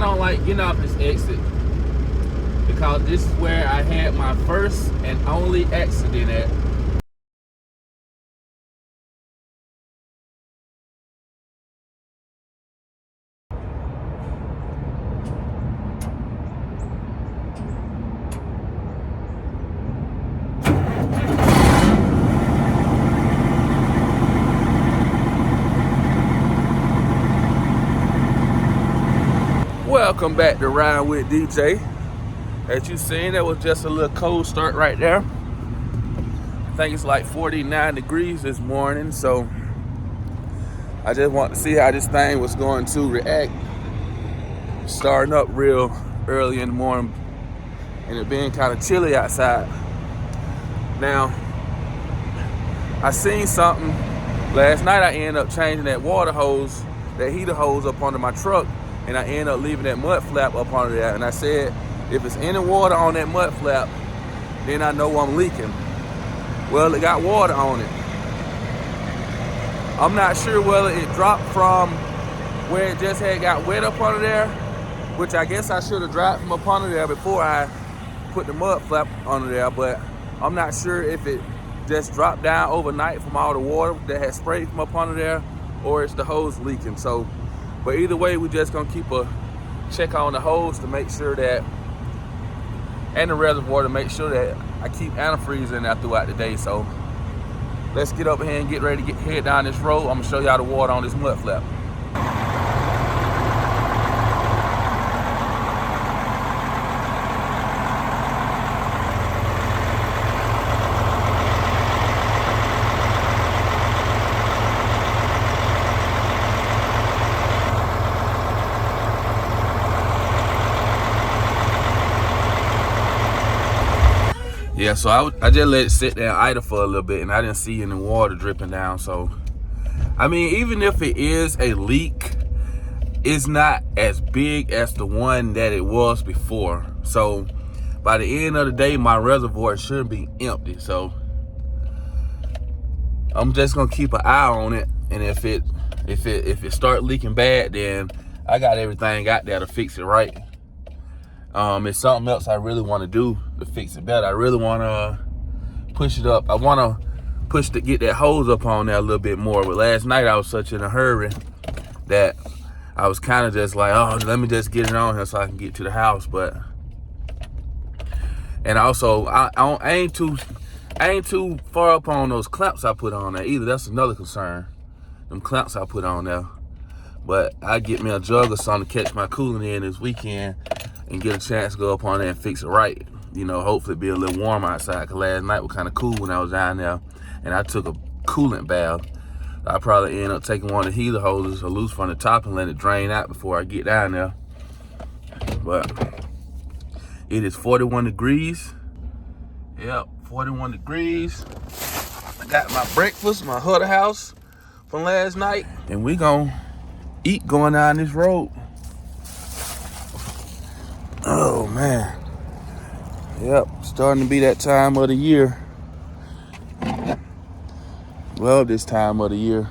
I don't like getting off this exit because this is where I had my first and only accident at. Welcome back to Ride with DJ. As you seen, that was just a little cold start right there. I think it's like 49 degrees this morning, so I just want to see how this thing was going to react. Starting up real early in the morning and it being kind of chilly outside. Now, I seen something last night. I ended up changing that water hose, that heater hose up under my truck, and I ended up leaving that mud flap up under there. And I said, if it's any water on that mud flap, then I know I'm leaking. Well, it got water on it. I'm not sure whether it dropped from where it just had got wet up under there, which I guess I should have dropped from up under there before I put the mud flap under there, but I'm not sure if it just dropped down overnight from all the water that had sprayed from up under there, or it's the hose leaking. So, but either way, we're just gonna keep a check on the hose to make sure that, and the reservoir to make sure that I keep antifreeze in there throughout the day. So let's get up here and get ready to head down this road. I'm gonna show y'all the water on this mud flap. Yeah, so I just let it sit there idle for a little bit, and I didn't see any water dripping down. So, I mean, even if it is a leak, it's not as big as the one that it was before. So, by the end of the day, my reservoir should be empty. So, I'm just gonna keep an eye on it, and if it start leaking bad, then I got everything out there to fix it right. It's something else I really want to do to fix it better. I really want to push it up. I want to get that hose up on there a little bit more. But last night I was such in a hurry that I was kind of just like, oh, let me just get it on here so I can get to the house. But, and also I ain't too far up on those clamps I put on there either. That's another concern. Them clamps I put on there. But I get me a jug or something to catch my cooling in this weekend and get a chance to go up on there and fix it right. You know, hopefully be a little warm outside, because last night was kind of cool when I was down there and I took a coolant bath. I probably end up taking one of the heater hoses loose from the top and let it drain out before I get down there. But it is 41 degrees. Yep, 41 degrees. I got my breakfast, my Huddle House from last night, and we gonna eat going down this road. Oh man, yep, starting to be that time of the year. Love this time of the year.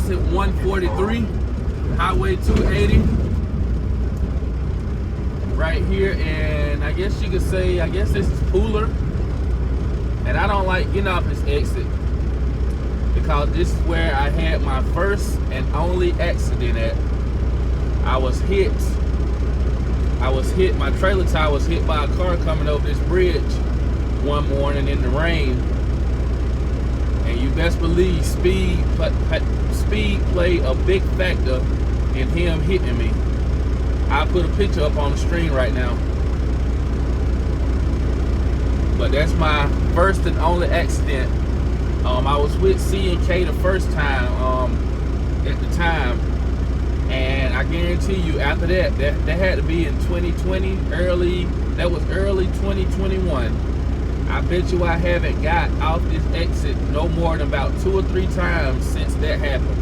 exit 143, Highway 280, right here. And I guess you could say, I guess this is Pooler. And I don't like getting off this exit because this is where I had my first and only accident at. I was hit, my trailer tire was hit by a car coming over this bridge one morning in the rain. And you best believe speed played a big factor in him hitting me. I put a picture up on the screen right now. But that's my first and only accident. I was with C&K the first time at the time. And I guarantee you after that had to be in 2020, early 2021. I bet you I haven't got off this exit no more than about 2 or 3 times since that happened.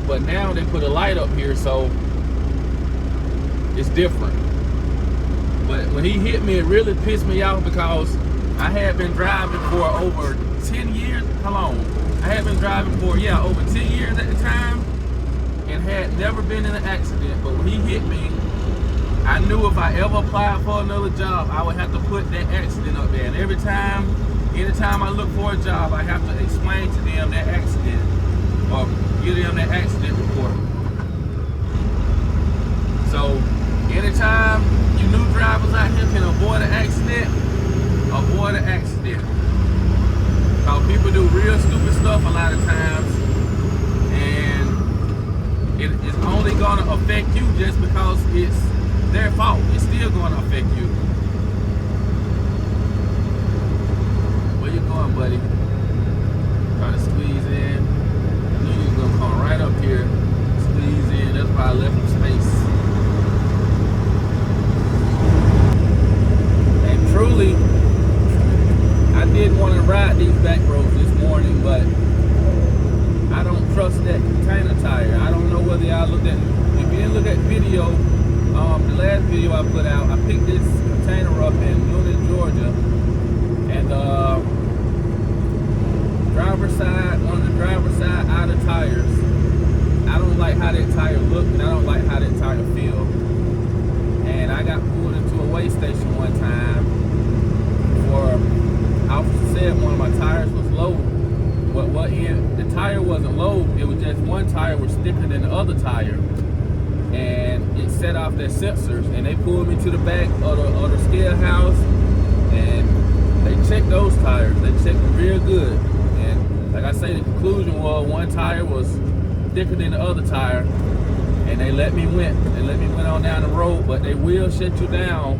But now they put a light up here, so it's different. But when he hit me, it really pissed me off because I had been driving for over 10 years. How long? I had been driving for, over 10 years at the time and had never been in an accident. But when he hit me, I knew if I ever applied for another job, I would have to put that accident up there. And anytime I look for a job, I have to explain to them that accident or give them that accident report. So anytime you new drivers out here can avoid an accident, avoid an accident. Because people do real stupid stuff a lot of times, and it is only going to affect you just because it's their fault. It's still going to affect you. Where you going, buddy? Trying to squeeze in. I knew you was going to come right up here, squeeze in. That's why I left him space. And truly, I did want to ride these back roads this morning, but I don't trust that container tire. I don't know whether y'all looked at, if you didn't look at video, the last video I put out, I picked this container up in Newnan, Georgia, and one of the driver's side outer tires, I don't like how that tire looked, and I don't like how that tire feel. And I got pulled into a weigh station one time for, officer said one of my tires was low. But the tire wasn't low, it was just one tire was thicker than the other tire. And it set off their sensors, and they pulled me to the back of the scale house, and they checked those tires. They checked them real good. And like I say, the conclusion was one tire was thicker than the other tire, and they let me went on down the road. But they will shut you down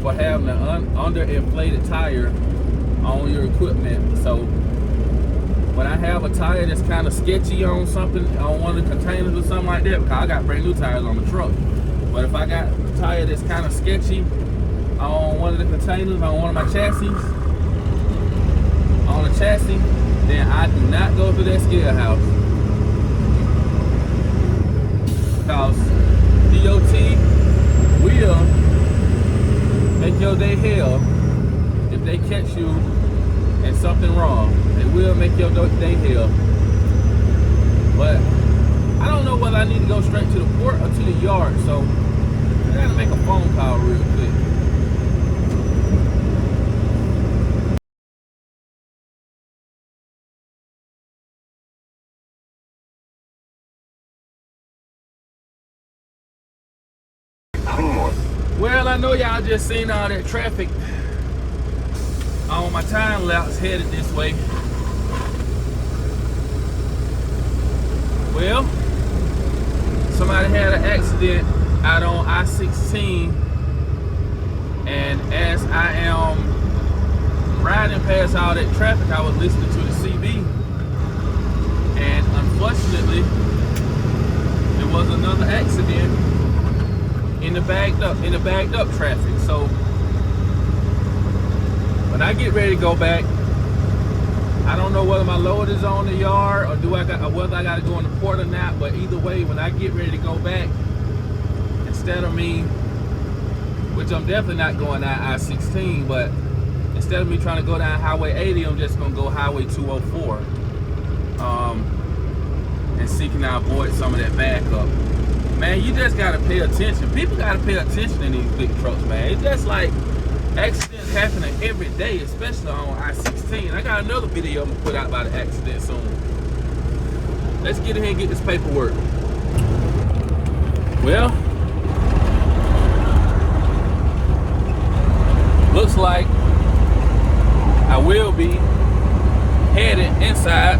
for having an underinflated tire on your equipment. So when I have a tire that's kind of sketchy on something, on one of the containers or something like that, because I got brand new tires on the truck, but if I got a tire that's kind of sketchy on one of the containers, on one of my chassis, then I do not go to that scale house. Because DOT will make your day hell if they catch you and something wrong. They will make your day hell. But I don't know whether I need to go straight to the port or to the yard, so I gotta make a phone call real quick. Well, I know y'all just seen all that traffic on my time lapse headed this way. Well, somebody had an accident out on I-16, and as I am riding past all that traffic, I was listening to the CB, and unfortunately there was another accident in the backed up traffic. So when I get ready to go back, I don't know whether my load is on the yard or whether I got to go in the port or not. But either way, when I get ready to go back, instead of me, which I'm definitely not going down I-16, but instead of me trying to go down Highway 80, I'm just gonna go Highway 204. and seeking out avoid some of that backup. Man, you just gotta pay attention. People gotta pay attention in these big trucks, man. It's just like accidents happening every day, especially on I-16. I got another video I'm gonna put out about an accident soon. Let's get in here and get this paperwork. Well, looks like I will be headed inside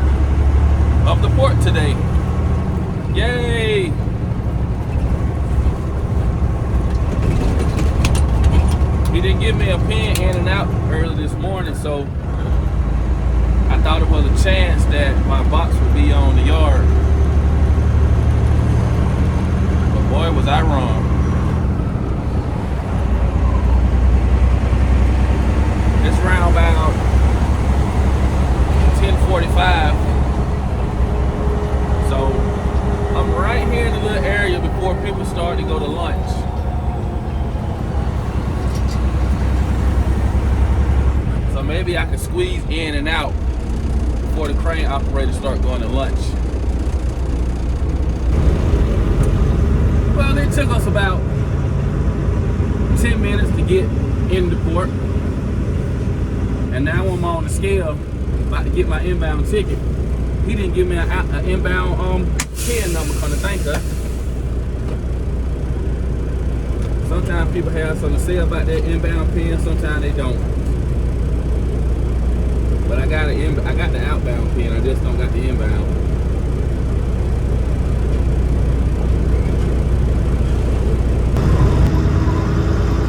of the port today. Yay! He didn't give me a pin in and out early this morning, so I thought it was a chance that my box would be on the yard. But boy, was I wrong. It's around about 10:45. So I'm right here in the little area before people start to go to lunch. So maybe I can squeeze in and out before the crane operators start going to lunch. Well, it took us about 10 minutes to get in the port. And now I'm on the scale, about to get my inbound ticket. He didn't give me an inbound PIN number, come to think of. Sometimes people have something to say about that inbound PIN, sometimes they don't. But I got the outbound PIN, I just don't got the inbound.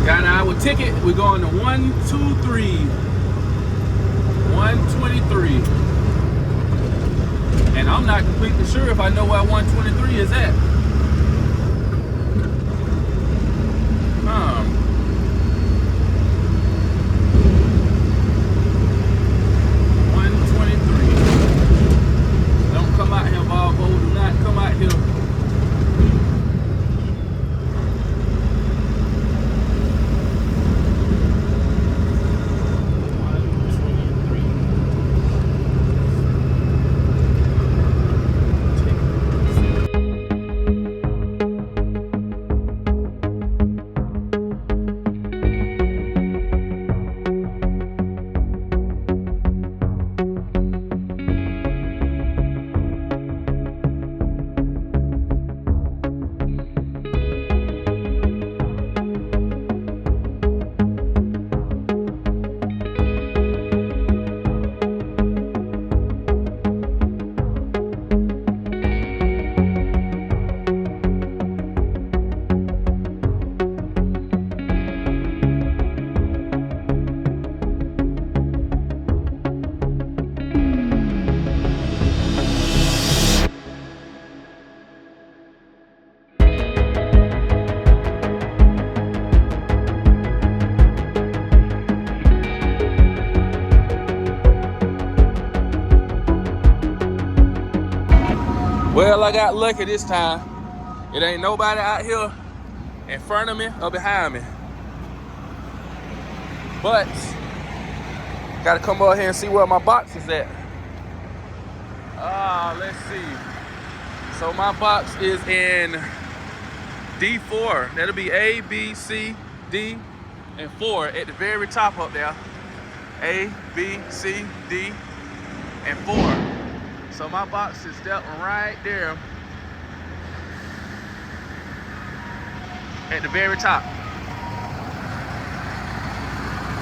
Got our ticket, we're going to 123. 123. And I'm not completely sure if I know where 123 is at. 123. Don't come out here, Bob. Do not come out here. Well, I got lucky this time. It ain't nobody out here in front of me or behind me. But, gotta come over here and see where my box is at. Let's see. So my box is in D4. That'll be A, B, C, D, and 4 at the very top up there. A, B, C, D, and 4. So my box is that one right there at the very top.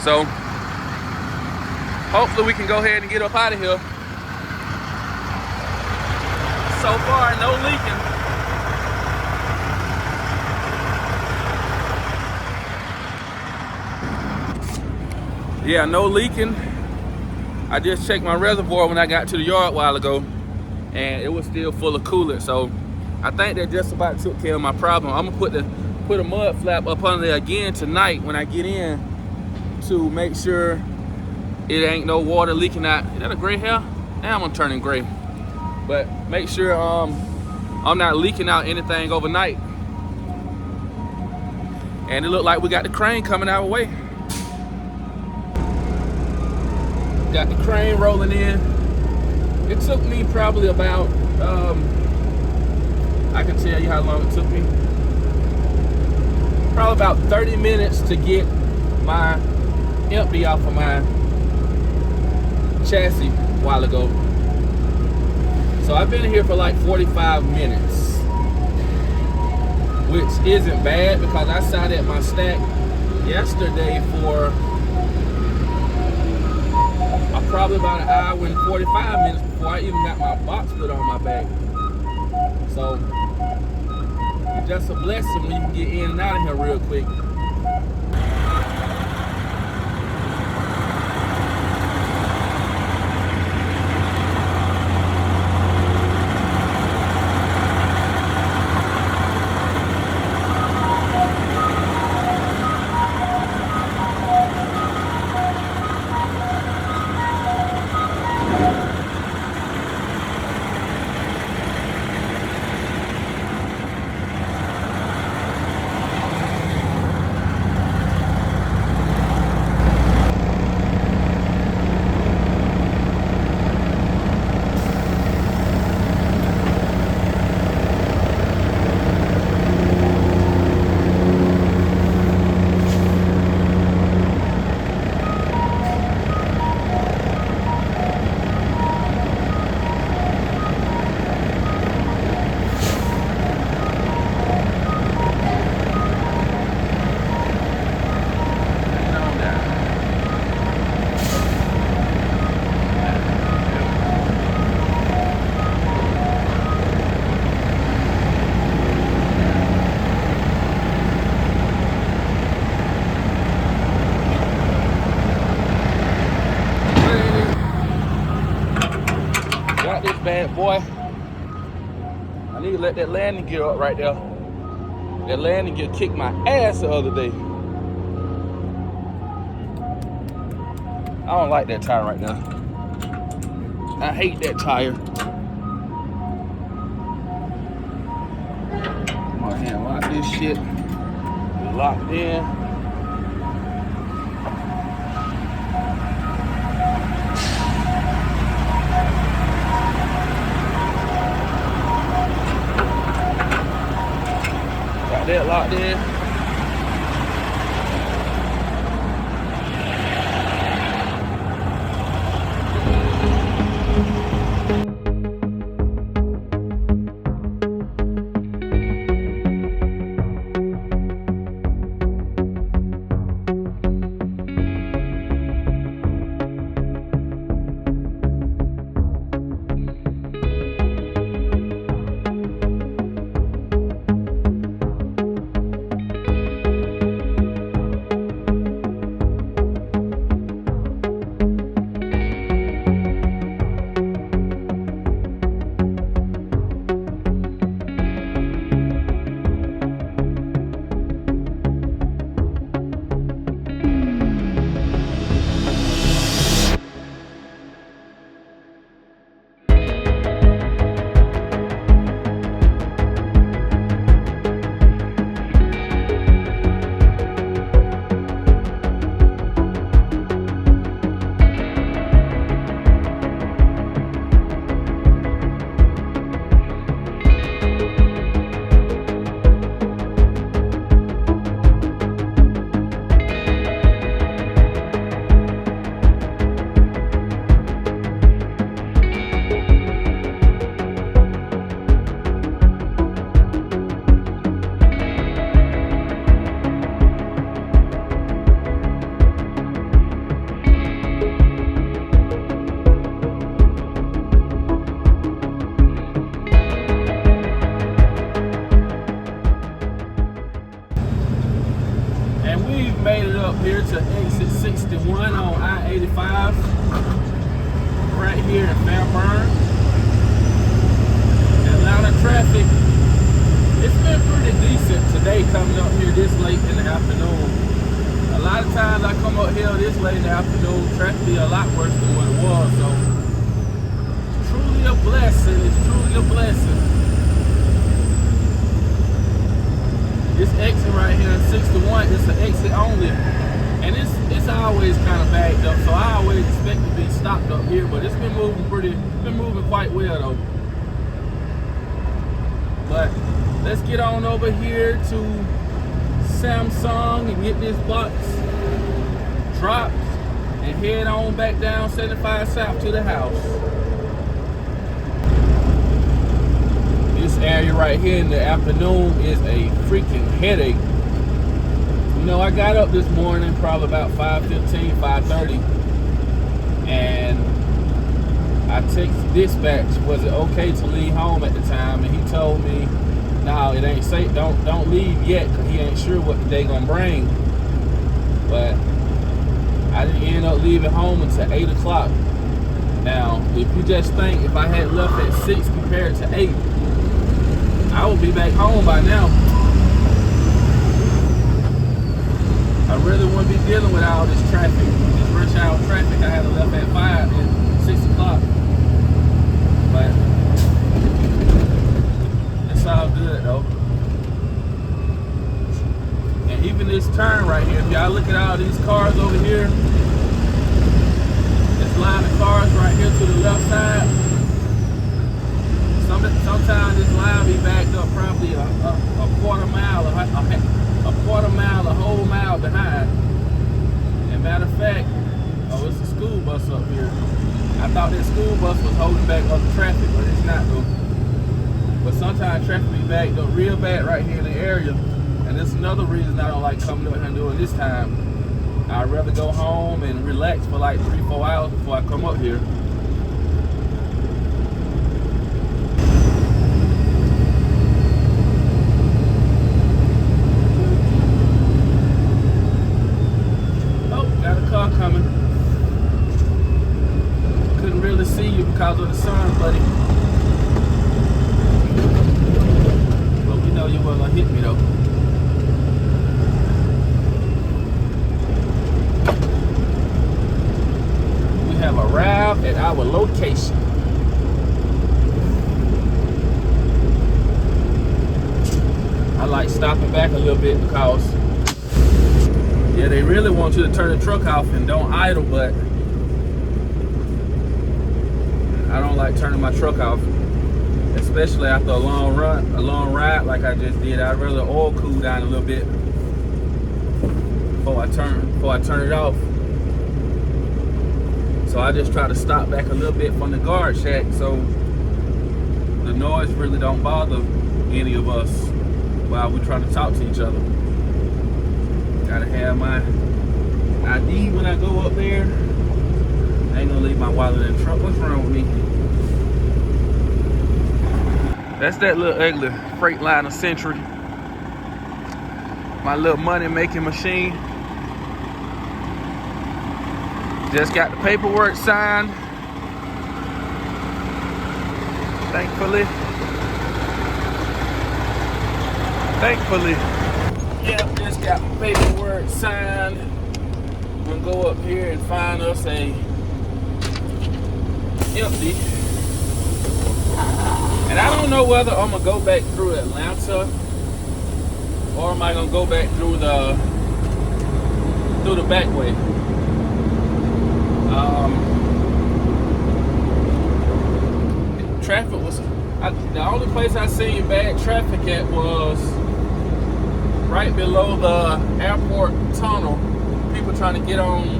So hopefully we can go ahead and get up out of here. So far, no leaking. Yeah, no leaking. I just checked my reservoir when I got to the yard a while ago, and it was still full of coolant. So I think that just about took care of my problem. I'm gonna put a mud flap up under there again tonight when I get in to make sure it ain't no water leaking out. Is that a gray hair? Now I'm turning gray. But make sure I'm not leaking out anything overnight. And it looked like we got the crane coming our way. Got the crane rolling in. It took me probably about I can tell you how long it took me. Probably about 30 minutes to get my empty off of my chassis a while ago. So I've been here for like 45 minutes, which isn't bad because I sat at my stack yesterday for probably about an hour and 45 minutes before I even got my box put on my back. So it's just a blessing when you can get in and out of here real quick. Bad boy. I need to let that landing gear up right there. That landing gear kicked my ass the other day. I don't like that tire right now. I hate that tire. Come on here, lock this shit. Locked in. That locked in. Made it up here to exit 61 on I-85 right here in Fairburn. Atlanta traffic, it's been pretty decent today coming up here this late in the afternoon. A lot of times I come up here this late in the afternoon, traffic be a lot worse than what it was, so it's truly a blessing, it's truly a blessing. This exit right here, 61, it's an exit only, and it's always kind of bagged up, so I always expect to be stopped up here, but it's been moving quite well though. But let's get on over here to Samsung and get this box dropped and head on back down 75 South to the house. This area right here in the afternoon is a freaking headache. You know, I got up this morning probably about 5:15, 5:30, and I texted dispatch, was it okay to leave home at the time? And he told me, no, it ain't safe. Don't leave yet, because he ain't sure what the day gonna bring. But I didn't end up leaving home until 8 o'clock. Now, if you just think if I had left at 6 compared to 8, I would be back home by now. I really wouldn't be dealing with all this traffic, this rush hour traffic. I had to left at 5 and 6 o'clock. But it's all good though. And even this turn right here, if y'all look at all these cars over here, this line of cars right here to the left side, sometimes this line be backed up probably a quarter mile, a whole mile behind. And matter of fact, oh, it's a school bus up here. I thought that school bus was holding back other traffic, but it's not though. But sometimes traffic be backed up real bad right here in the area. And that's another reason I don't like coming up here and doing this time. I'd rather go home and relax for like 3-4 hours before I come up here. Coming. Couldn't really see you because of the sun, buddy. But we know you weren't gonna hit me though. We have arrived at our location. I like stopping back a little bit because yeah, they really want you to turn the truck off and don't idle, but I don't like turning my truck off, especially after a long ride like I just did. I'd rather oil cool down a little bit before I turn it off. So I just try to stop back a little bit from the guard shack so the noise really don't bother any of us while we're trying to talk to each other. Gotta have my ID when I go up there. I ain't gonna leave my wallet in the truck. What's wrong with me? That's that little ugly Freightliner Century. My little money making machine. Just got the paperwork signed. Thankfully. Yep, just got the paperwork signed. We're gonna go up here and find us a empty. And I don't know whether I'm gonna go back through Atlanta or am I gonna go back through the back way. Traffic was the only place I seen bad traffic at was right below the airport tunnel. People trying to get on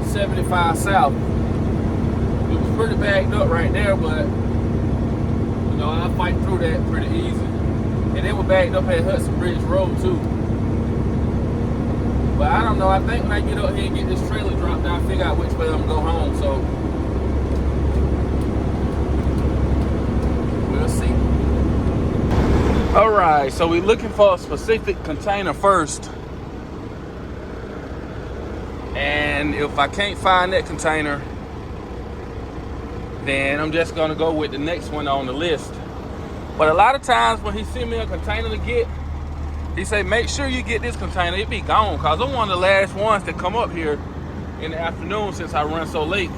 75 South. It was pretty backed up right there, but you know, I fight through that pretty easy. And they were backed up at Hudson Bridge Road too. But I don't know, I think when I get up here and get this trailer dropped, I'll figure out which way I'm gonna go home, so we'll see. All right, so we're looking for a specific container first. And if I can't find that container, then I'm just gonna go with the next one on the list. But a lot of times when he send me a container to get, he say, make sure you get this container. It be gone, because I'm one of the last ones that come up here in the afternoon since I run so late.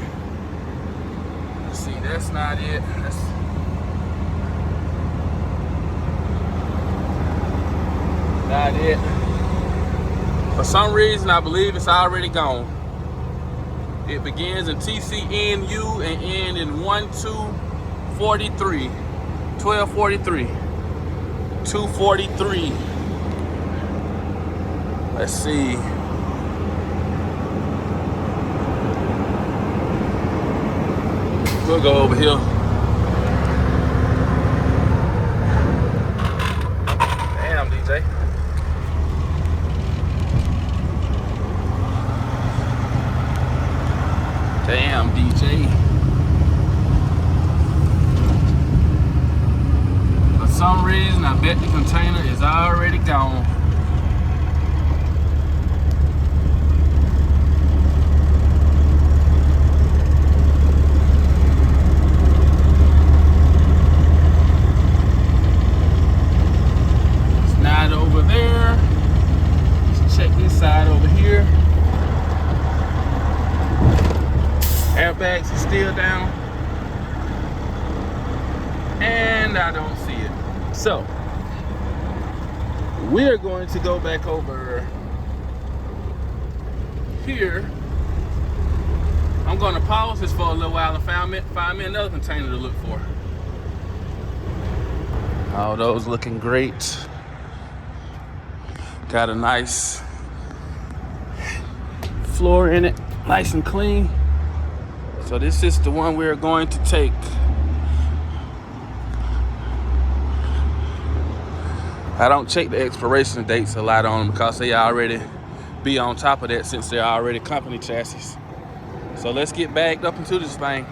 Let's see, that's not it. Not it. For some reason, I believe it's already gone. It begins in TCNU and ends in 1243. 12:43. 2:43. Let's see. We'll go over here. Damn, DJ. Damn, DJ. For some reason, I bet the container is already gone. It's not over there. Let's check this side over here. Airbags are still down, and I don't see it. So we're going to go back over here. I'm going to pause this for a little while and find me another container to look for. All those looking great. Got a nice floor in it, nice and clean. So this is the one we're going to take. I don't check the expiration dates a lot on them because they already be on top of that since they're already company chassis. So let's get backed up into this thing.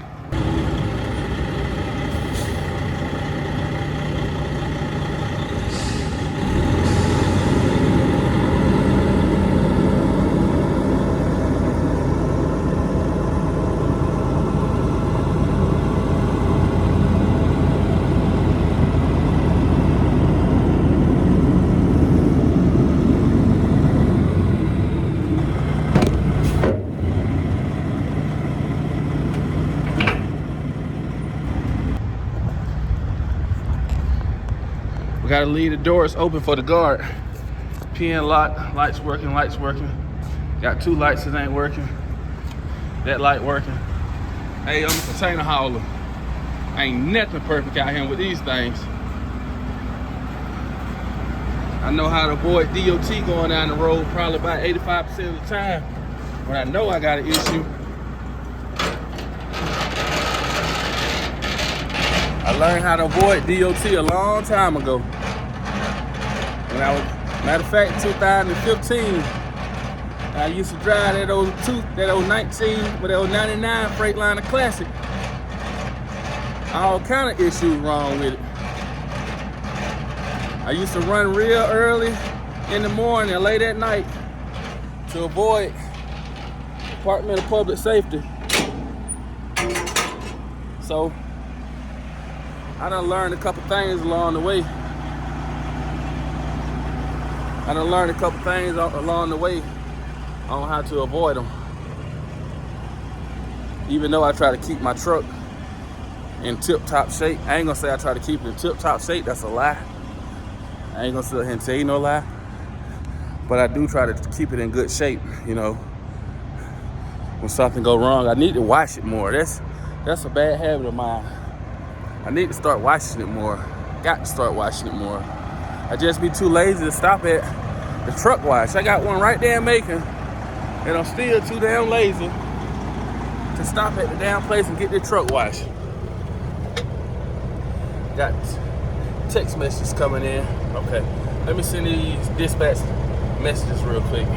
We gotta leave the doors open for the guard. PN lock, lights working, lights working. Got two lights that ain't working. That light working. Hey, I'm a container hauler. Ain't nothing perfect out here with these things. I know how to avoid DOT going down the road probably about 85% of the time when I know I got an issue. I learned how to avoid DOT a long time ago. When I was, matter of fact, 2015, I used to drive that old 19, with that old 99 Freightliner Classic. All kind of issues wrong with it. I used to run real early in the morning and late at night to avoid Department of Public Safety. So I done learned a couple things along the way. On how to avoid them. Even though I try to keep my truck in tip-top shape. I ain't gonna say I try to keep it in tip-top shape, that's a lie. I ain't gonna sit here and tell you no lie. But I do try to keep it in good shape, you know. When something go wrong, I need to wash it more. That's a bad habit of mine. I need to start washing it more. Got to start washing it more. I just be too lazy to stop at the truck wash. I got one right there in Macon, and I'm still too damn lazy to stop at the damn place and get the truck wash. Got text messages coming in. Okay, let me send these dispatch messages real quick.